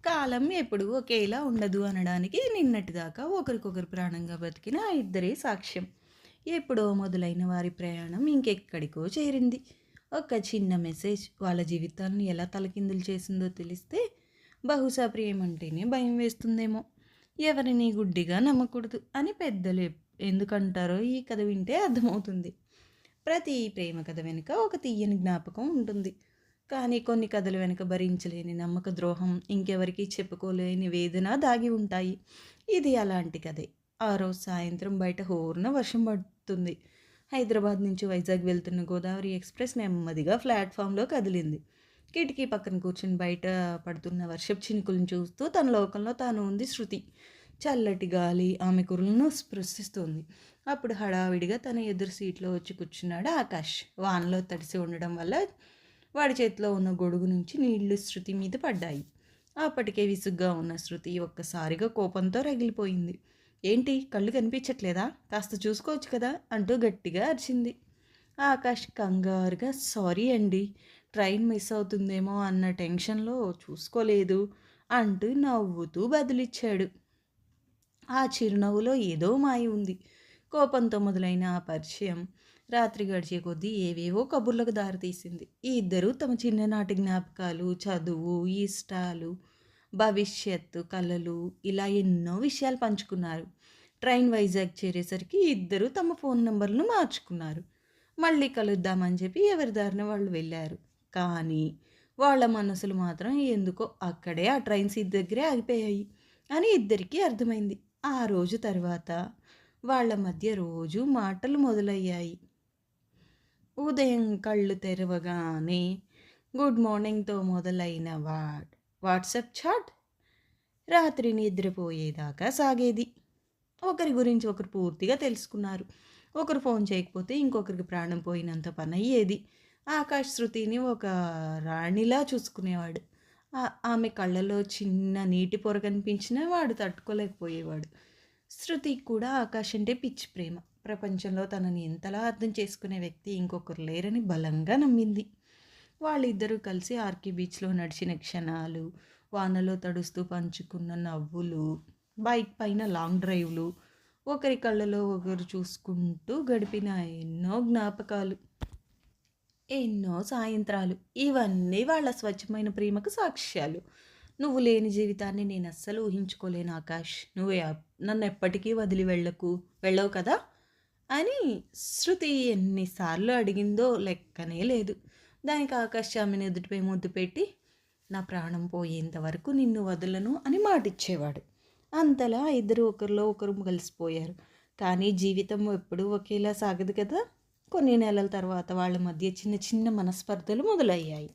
కాలం ఎప్పుడూ ఒకేలా ఉండదు అనడానికి నిన్నటిదాకా ఒకరికొకరు ప్రాణంగా బతికిన ఆ ఇద్దరే సాక్ష్యం. ఎప్పుడో మొదలైన వారి ప్రయాణం ఇంకెక్కడికో చేరింది. ఒక చిన్న మెసేజ్ వాళ్ళ జీవితాలను ఎలా తలకిందులు చేసిందో తెలిస్తే బహుశా ప్రేమంటేనే భయం వేస్తుందేమో. ఎవరిని గుడ్డిగా నమ్మకూడదు అని పెద్దలు ఎందుకంటారో ఈ కథ వింటే అర్థమవుతుంది. ప్రతి ప్రేమ కథ వెనుక ఒక తీయని జ్ఞాపకం ఉంటుంది. కానీ కొన్ని కథల వెనుక భరించలేని నమ్మక ద్రోహం, ఇంకెవరికీ చెప్పుకోలేని వేదన దాగి ఉంటాయి. ఇది అలాంటి కథే. ఆ రోజు సాయంత్రం బయట హోరున వర్షం పడుతుంది. హైదరాబాద్ నుంచి వైజాగ్ వెళ్తున్న గోదావరి ఎక్స్‌ప్రెస్ నెమ్మదిగా ప్లాట్‌ఫామ్‌లో కదిలింది. కిటికీ పక్కన కూర్చుని బయట పడుతున్న వర్షపు చినుకులను చూస్తూ తన లోకంలో తాను ఉంది శృతి. చల్లటి గాలి ఆమె కురులను స్పృశిస్తోంది. అప్పుడు హడావిడిగా తన ఎదురు సీట్లో వచ్చి కూర్చున్నాడు ఆకాష్. వానలో తడిసి ఉండడం వల్ల వాడి చేతిలో ఉన్న గొడుగు నుంచి నీళ్లు శృతి మీద పడ్డాయి. అప్పటికే విసుగ్గా ఉన్న శృతి ఒక్కసారిగా కోపంతో రగిలిపోయింది. ఏంటి, కళ్ళు కనిపించట్లేదా? కాస్త చూసుకోవచ్చు కదా అంటూ గట్టిగా అరిచింది. ఆకాష్ కంగారుగా సారీ అండి, ట్రైన్ మిస్ అవుతుందేమో అన్న టెన్షన్లో చూసుకోలేదు అంటూ నవ్వుతూ బదులిచ్చాడు. ఆ చిరునవ్వులో ఏదో మాయ ఉంది. కోపంతో మొదలైన ఆ పరిచయం రాత్రి గడిచే కొద్దీ ఏవేవో కబుర్లకు దారితీసింది. ఈ ఇద్దరూ తమ చిన్ననాటి జ్ఞాపకాలు, చదువు, ఇష్టాలు, భవిష్యత్తు కలలు ఇలా ఎన్నో విషయాలు పంచుకున్నారు. ట్రైన్ వైజాగ్ చేరేసరికి ఇద్దరూ తమ ఫోన్ నంబర్లను మార్చుకున్నారు. మళ్ళీ కలుద్దామని చెప్పి ఎవరి దారిన వాళ్ళు వెళ్ళారు. కానీ వాళ్ళ మనసులు మాత్రం ఎందుకో అక్కడే ఆ ట్రైన్ సీట్ దగ్గరే ఆగిపోయాయి అని ఇద్దరికీ అర్థమైంది. ఆ రోజు తర్వాత వాళ్ళ మధ్య రోజు మాటలు మొదలయ్యాయి. ఉదయం కళ్ళు తెరవగానే గుడ్ మార్నింగ్తో మొదలైన వాట్సాప్ చాట్ రాత్రి నిద్రపోయేదాకా సాగేది. ఒకరి గురించి ఒకరు పూర్తిగా తెలుసుకున్నారు. ఒకరు ఫోన్ చేయకపోతే ఇంకొకరికి ప్రాణం పోయినంత పని అయ్యేది. ఆకాష్ శృతిని ఒక రాణిలా చూసుకునేవాడు. ఆమె కళ్ళలో చిన్న నీటి పొర కనిపించినా వాడు తట్టుకోలేకపోయేవాడు. శృతికి కూడా ఆకాష్ అంటే పిచ్చి ప్రేమ. ప్రపంచంలో తనని ఎంతలా అర్థం చేసుకునే వ్యక్తి ఇంకొకరు లేరని బలంగా నమ్మింది. వాళ్ళిద్దరూ కలిసి ఆర్కే బీచ్లో నడిచిన క్షణాలు, వానలో తడుస్తూ పంచుకున్న నవ్వులు, బైక్ పైన లాంగ్ డ్రైవ్లు, ఒకరి కళ్ళలో ఒకరు చూసుకుంటూ గడిపిన ఎన్నో జ్ఞాపకాలు, ఎన్నో సాయంత్రాలు, ఇవన్నీ వాళ్ళ స్వచ్ఛమైన ప్రేమకు సాక్ష్యాలు. నువ్వు లేని జీవితాన్ని నేను అస్సలు ఊహించుకోలేను ఆకాష్. నన్ను ఎప్పటికీ వదిలి వెళ్ళవు కదా అని శృతి ఎన్నిసార్లు అడిగిందో లెక్కనే లేదు. దానికి ఆకాష్ ఆమెను ఎదుటిపై ముద్దు పెట్టి నా ప్రాణం పోయేంత వరకు నిన్ను వదలను అని మాటిచ్చేవాడు. అంతలా ఇద్దరు ఒకరిలో ఒకరు కలిసిపోయారు. కానీ జీవితం ఎప్పుడూ ఒకేలా సాగదు కదా. కొన్ని నెలల తర్వాత వాళ్ళ మధ్య చిన్న చిన్న మనస్పర్ధలు మొదలయ్యాయి.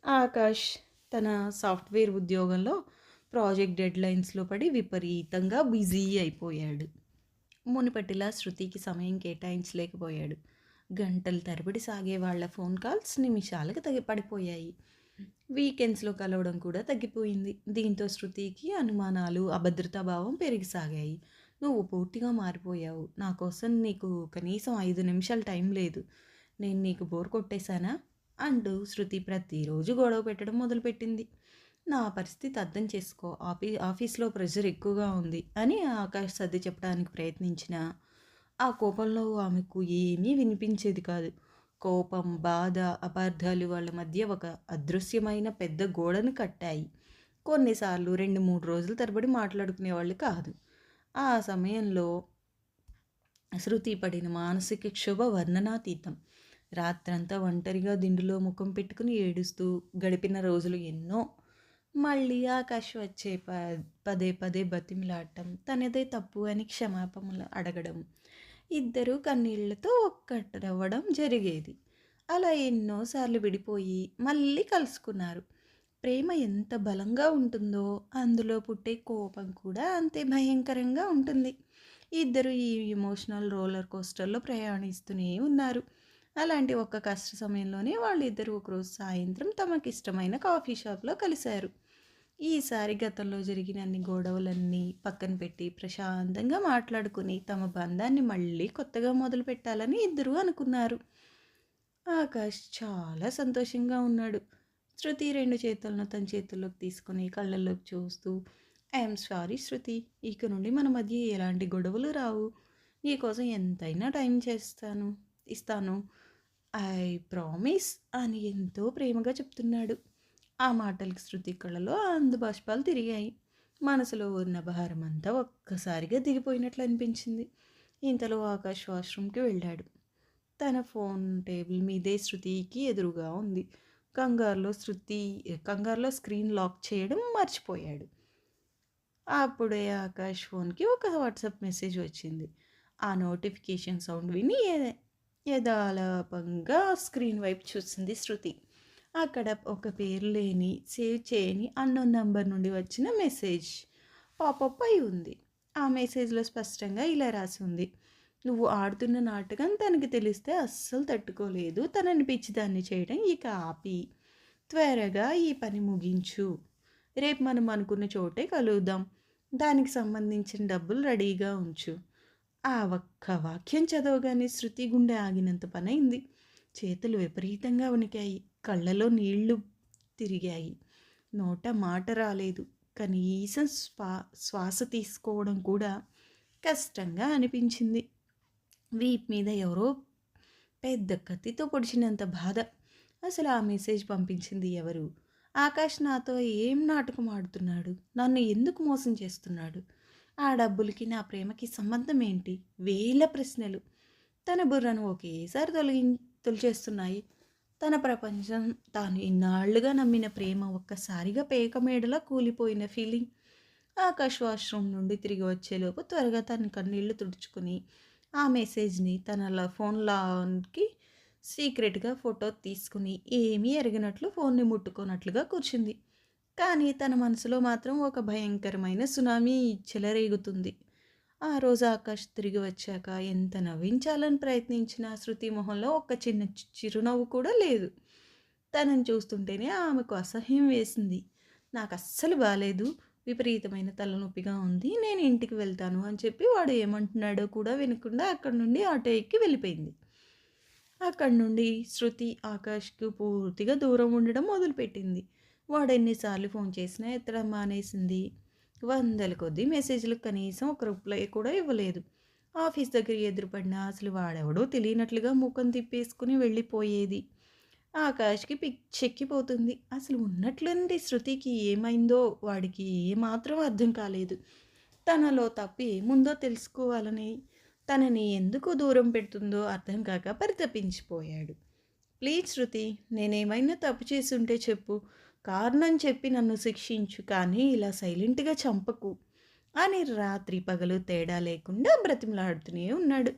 ఆకాష్ తన సాఫ్ట్వేర్ ఉద్యోగంలో ప్రాజెక్ట్ డెడ్లైన్స్లో పడి విపరీతంగా బిజీ అయిపోయాడు. మునిపటిలా శృతికి సమయం కేటాయించలేకపోయాడు. గంటల తరబడి సాగే వాళ్ళ ఫోన్ కాల్స్ నిమిషాలకు పడిపోయాయి. వీకెండ్స్లో కలవడం కూడా తగ్గిపోయింది. దీంతో శృతికి అనుమానాలు, అభద్రతాభావం పెరిగిసాగాయి. నువ్వు పూర్తిగా మారిపోయావు, నా కోసం నీకు కనీసం 5 నిమిషాలు టైం లేదు, నేను నీకు బోర్ కొట్టేశానా అంటూ శృతి ప్రతిరోజు గొడవ పెట్టడం మొదలుపెట్టింది. నా పరిస్థితి అర్థం చేసుకో, ఆఫీస్లో ప్రెషర్ ఎక్కువగా ఉంది అని ఆకాష్ సర్ది చెప్పడానికి ప్రయత్నించిన ఆ కోపంలో ఆమెకు ఏమీ వినిపించేది కాదు. కోపం, బాధ, అపార్థాలు వాళ్ళ మధ్య ఒక అదృశ్యమైన పెద్ద గోడను కట్టాయి. కొన్నిసార్లు 2-3 రోజుల తరబడి మాట్లాడుకునేవాళ్ళు కాదు. ఆ సమయంలో శృతి పడిన మానసిక క్షోభ వర్ణనాతీతం. రాత్రంతా ఒంటరిగా దిండులో ముఖం పెట్టుకుని ఏడుస్తూ గడిపిన రోజులు ఎన్నో. మళ్ళీ ఆకాష్ వచ్చే పదే పదే బతిమిలాడటం, తనదే తప్పు అని క్షమాపణలు అడగడం, ఇద్దరూ కన్నీళ్లతో ఒక్కటవ్వడం జరిగేది. అలా ఎన్నోసార్లు విడిపోయి మళ్ళీ కలుసుకున్నారు. ప్రేమ ఎంత బలంగా ఉంటుందో అందులో పుట్టే కోపం కూడా అంతే భయంకరంగా ఉంటుంది. ఇద్దరు ఈ ఎమోషనల్ రోలర్ కోస్టర్లో ప్రయాణిస్తూనే ఉన్నారు. అలాంటి ఒక్క కష్ట సమయంలోనే వాళ్ళిద్దరూ ఒకరోజు సాయంత్రం తమకిష్టమైన కాఫీ షాప్లో కలిశారు. ఈసారి గతంలో జరిగిన అన్ని గొడవలన్నీ పక్కన పెట్టి ప్రశాంతంగా మాట్లాడుకుని తమ బంధాన్ని మళ్ళీ కొత్తగా మొదలుపెట్టాలని ఇద్దరూ అనుకున్నారు. ఆకాష్ చాలా సంతోషంగా ఉన్నాడు. శృతి 2 చేతులను తన చేతుల్లోకి తీసుకొని కళ్ళల్లోకి చూస్తూ, ఐయామ్ సారీ శృతి. ఇక నుండి మన మధ్య ఎలాంటి గొడవలు రావు. నీకోసం ఎంతైనా ఇస్తాను. ఐ ప్రామిస్ అని ఎంతో ప్రేమగా చెప్తున్నాడు. ఆ మాటలకి శృతి కళ్ళలో బాష్పాలు తిరిగాయి. మనసులో ఉన్న భారమంతా ఒక్కసారిగా దిగిపోయినట్లు అనిపించింది. ఇంతలో ఆకాష్ వాష్రూమ్‌కి వెళ్ళాడు. తన ఫోన్ టేబుల్ మీదే శృతికి ఎదురుగా ఉంది. కంగారులో స్క్రీన్ లాక్ చేయడం మర్చిపోయాడు. అప్పుడే ఆకాష్ ఫోన్‌కి ఒక వాట్సాప్ మెసేజ్ వచ్చింది. ఆ నోటిఫికేషన్ సౌండ్ విని యదాలాపంగా స్క్రీన్ వైపు చూసింది శృతి. అక్కడ ఒక పేరు లేని, సేవ్ చేయని అన్నోన్ నంబర్ నుండి వచ్చిన మెసేజ్ పాపప్ అయి ఉంది. ఆ మెసేజ్‌లో స్పష్టంగా ఇలా రాసి ఉంది: "నువ్వు ఆడుతున్న నాటకం తనకి తెలిస్తే అస్సలు తట్టుకోలేదు. తనని పిచ్చిదాన్ని చేయడం ఇక ఆపి, త్వరగా ఈ పని ముగించు. రేపు మనం అనుకున్న చోటే కలుద్దాం. దానికి సంబంధించిన డబ్బులు రెడీగా ఉంచు." ఆ ఒక్క వాక్యం చదవగానే శృతి గుండె ఆగినంత పనైంది. చేతులు విపరీతంగా వణికాయి. కళ్ళలో నీళ్లు తిరిగాయి. నోట మాట రాలేదు. కనీసం శ్వాస తీసుకోవడం కూడా కష్టంగా అనిపించింది. వీపు మీద ఎవరో పెద్ద కత్తితో పొడిచినంత బాధ. అసలు ఆ మెసేజ్ పంపించింది ఎవరు? ఆకాష్ నాతో ఏం నాటకం ఆడుతున్నాడు? నన్ను ఎందుకు మోసం చేస్తున్నాడు? ఆ డబ్బులకి నా ప్రేమకి సంబంధం ఏంటి? వేల ప్రశ్నలు తన బుర్రను ఒకేసారి తొలిచేస్తున్నాయి. తన ప్రపంచం, తాను ఇన్నాళ్లుగా నమ్మిన ప్రేమ ఒక్కసారిగా పేకమేడలా కూలిపోయిన ఫీలింగ్. ఆకాష్ వాష్రూమ్ నుండి తిరిగి వచ్చేలోపు త్వరగా తన కన్నీళ్లు తుడుచుకుని ఆ మెసేజ్ని తన ఫోన్లోకి సీక్రెట్గా ఫోటో తీసుకుని ఏమీ ఎరగినట్లు ఫోన్ని ముట్టుకున్నట్లుగా కూర్చుంది. కానీ తన మనసులో మాత్రం ఒక భయంకరమైన సునామీ చెలరేగుతుంది. ఆ రోజు ఆకాష్ తిరిగి వచ్చాక ఎంత నవ్వించాలని ప్రయత్నించినా శృతి మొహంలో ఒక చిన్న చిరునవ్వు కూడా లేదు. తనని చూస్తుంటేనే ఆమెకు అసహ్యం వేసింది. నాకు అస్సలు బాలేదు, విపరీతమైన తలనొప్పిగా ఉంది, నేను ఇంటికి వెళ్తాను అని చెప్పి వాడు ఏమంటున్నాడో కూడా వినకుండా అక్కడి నుండి ఆటో ఎక్కి వెళ్ళిపోయింది. అక్కడి నుండి శృతి ఆకాష్కు పూర్తిగా దూరం ఉండడం మొదలుపెట్టింది. వాడు ఎన్నిసార్లు ఫోన్ చేసినా ఎత్తడం మానేసింది. వందల కొద్దీ మెసేజ్లకు కనీసం ఒక రిప్లై కూడా ఇవ్వలేదు. ఆఫీస్ దగ్గర ఎదురుపడినా అసలు వాడెవడో తెలియనట్లుగా ముఖం తిప్పేసుకుని వెళ్ళిపోయేది. ఆకాష్కి పిచ్చెక్కిపోతుంది. అసలు ఉన్నట్లుండి శృతికి ఏమైందో వాడికి ఏమాత్రం అర్థం కాలేదు. తనలో తప్పు ఏముందో తెలుసుకోవాలని, తనని ఎందుకు దూరం పెడుతుందో అర్థం కాక పరితపించిపోయాడు. ప్లీజ్ శృతి, నేనేమైనా తప్పు చేసి ఉంటే చెప్పు, కారణం చెప్పి నన్ను శిక్షించు, కానీ ఇలా సైలెంట్గా చంపకు అని రాత్రి పగలు తేడా లేకుండా బ్రతిమలాడుతూనే ఉన్నాడు.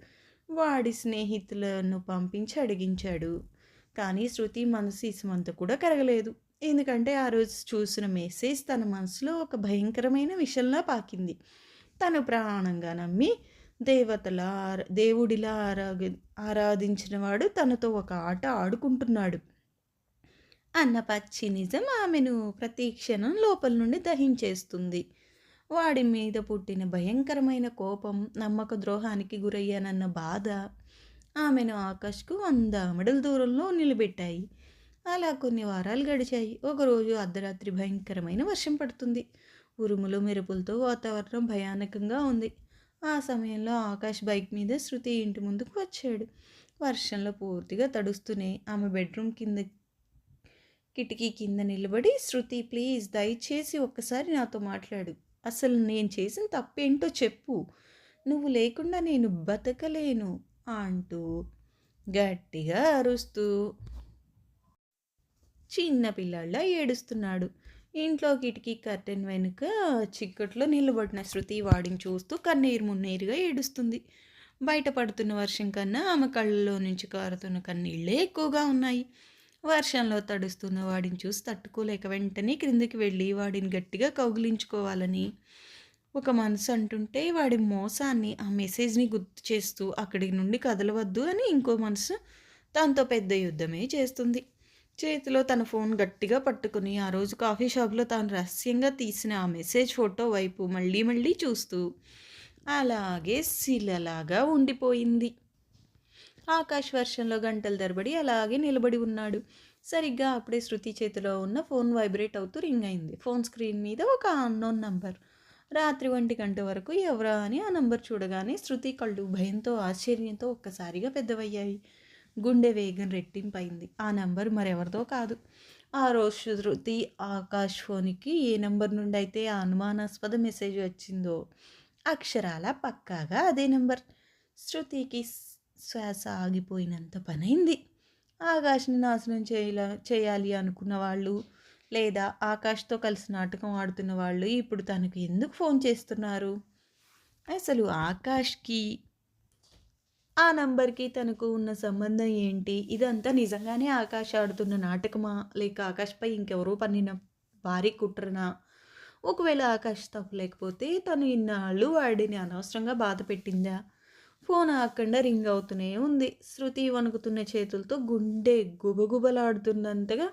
వాడి స్నేహితులను పంపించి అడిగించాడు. కానీ శృతి మనసు ఇసుమంత కూడా కరగలేదు. ఎందుకంటే ఆ రోజు చూసిన మెసేజ్ తన మనసులో ఒక భయంకరమైన విషయంలా పాకింది. తను ప్రాణంగా నమ్మి దేవుడిలా ఆరాధించిన వాడు తనతో ఒక ఆట ఆడుకుంటున్నాడు అన్న పచ్చి నిజం ఆమెను ప్రతి క్షణం లోపల నుండి దహించేస్తుంది. వాడి మీద పుట్టిన భయంకరమైన కోపం, నమ్మక ద్రోహానికి గురయ్యానన్న బాధ ఆమెను ఆకాష్కు 100 అడుగుల దూరంలో నిలబెట్టాయి. అలా కొన్ని వారాలు గడిచాయి. ఒకరోజు అర్ధరాత్రి భయంకరమైన వర్షం పడుతుంది. ఉరుములు మెరుపులతో వాతావరణం భయానకంగా ఉంది. ఆ సమయంలో ఆకాష్ బైక్ మీద శృతి ఇంటి ముందుకు వచ్చాడు. వర్షంలో పూర్తిగా తడుస్తూనే ఆమె బెడ్రూమ్ కిటికీ కింద నిలబడి, శృతి ప్లీజ్ దయచేసి ఒక్కసారి నాతో మాట్లాడు. అసలు నేను చేసిన తప్పేంటో చెప్పు. నువ్వు లేకుండా నేను బతకలేను అంటూ గట్టిగా అరుస్తూ చిన్న పిల్లాళ్ళ ఏడుస్తున్నాడు. ఇంట్లో కిటికీ కర్టెన్ వెనుక చిక్కట్లో నిలబడిన శృతి వాడిని చూస్తూ కన్నీరు మున్నీరుగా ఏడుస్తుంది. బయట పడుతున్న వర్షం కన్నా ఆమె కళ్ళలో నుంచి కారుతున్న కన్నీళ్ళే ఎక్కువగా ఉన్నాయి. వర్షంలో తడుస్తున్న వాడిని చూసి తట్టుకోలేక వెంటనే క్రిందికి వెళ్ళి వాడిని గట్టిగా కౌగిలించుకోవాలని ఒక మనసు అంటుంటే, వాడి మోసాన్ని, ఆ మెసేజ్ని గుర్తు చేస్తూ అక్కడి నుండి కదలవద్దు అని ఇంకో మనసు దాంతో పెద్ద యుద్ధమే చేస్తుంది. చేతిలో తన ఫోన్ గట్టిగా పట్టుకుని ఆ రోజు కాఫీ షాప్లో తాను రహస్యంగా తీసిన ఆ మెసేజ్ ఫోటో వైపు మళ్ళీ మళ్ళీ చూస్తూ అలాగే శిలలాగా ఉండిపోయింది. ఆకాష్ వర్షంలో గంటల తరబడి అలాగే నిలబడి ఉన్నాడు. సరిగ్గా అప్పుడే శృతి చేతిలో ఉన్న ఫోన్ వైబ్రేట్ అవుతూ రింగ్ అయింది. ఫోన్ స్క్రీన్ మీద ఒక అన్నోన్ నంబర్. రాత్రి 1 వరకు ఎవరా అని ఆ నంబర్ చూడగానే శృతి కళ్ళు భయంతో, ఆశ్చర్యంతో ఒక్కసారిగా పెద్దవయ్యాయి. గుండె వేగం రెట్టింపయింది. ఆ నంబర్ మరెవరిదో కాదు. ఆ రోజు శృతి ఆకాష్ ఫోన్‌కి ఏ నంబర్ నుండైతే ఆ అనుమానాస్పద మెసేజ్ వచ్చిందో, అక్షరాలా పక్కాగా అదే నంబర్. శృతికి శ్వాస ఆగిపోయినంత పనైంది. ఆకాష్‌ని నాశనం చేయాలి అనుకున్న వాళ్ళు, లేదా ఆకాష్‌తో కలిసి నాటకం ఆడుతున్న వాళ్ళు ఇప్పుడు తనకు ఎందుకు ఫోన్ చేస్తున్నారు? అసలు ఆకాష్‌కి, ఆ నంబర్‌కి తనకు ఉన్న సంబంధం ఏంటి? ఇదంతా నిజంగానే ఆకాష్ ఆడుతున్న నాటకమా? లేక ఆకాష్‌పై ఇంకెవరో పన్నిన భారీ కుట్రనా? ఒకవేళ ఆకాష్ తప్పు లేకపోతే తను ఇన్నాళ్ళు వాడిని అనవసరంగా బాధ పెట్టిందా? ఫోన్ ఆగకుండా రింగ్ అవుతూనే ఉంది. శృతి వణుకుతున్న చేతులతో గుండె గుబగుబలాడుతున్నంతగా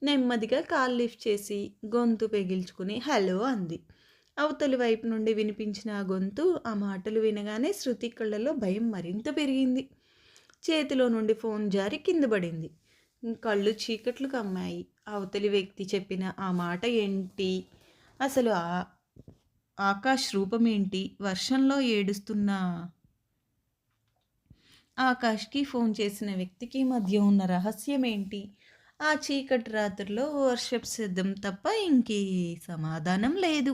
నెమ్మదిగా కాల్ లిఫ్ట్ చేసి గొంతు పెగిల్చుకుని హలో అంది. అవతలి వైపు నుండి వినిపించిన ఆ గొంతు, ఆ మాటలు వినగానే శృతి కళ్ళలో భయం మరింత పెరిగింది. చేతిలో నుండి ఫోన్ జారి కింద పడింది. కళ్ళు చీకట్లు కమ్మాయి. అవతలి వ్యక్తి చెప్పిన ఆ మాట ఏంటి? అసలు ఆకాష్ రూపమేంటి? వర్షంలో ఏడుస్తున్న ఆకాష్‌కి ఫోన్ చేసిన వ్యక్తికి మధ్య ఉన్న రహస్యమేంటి? ఆ చీకటి రాత్రిలో వర్షపు శబ్దం తప్ప ఇంకే సమాధానం లేదు.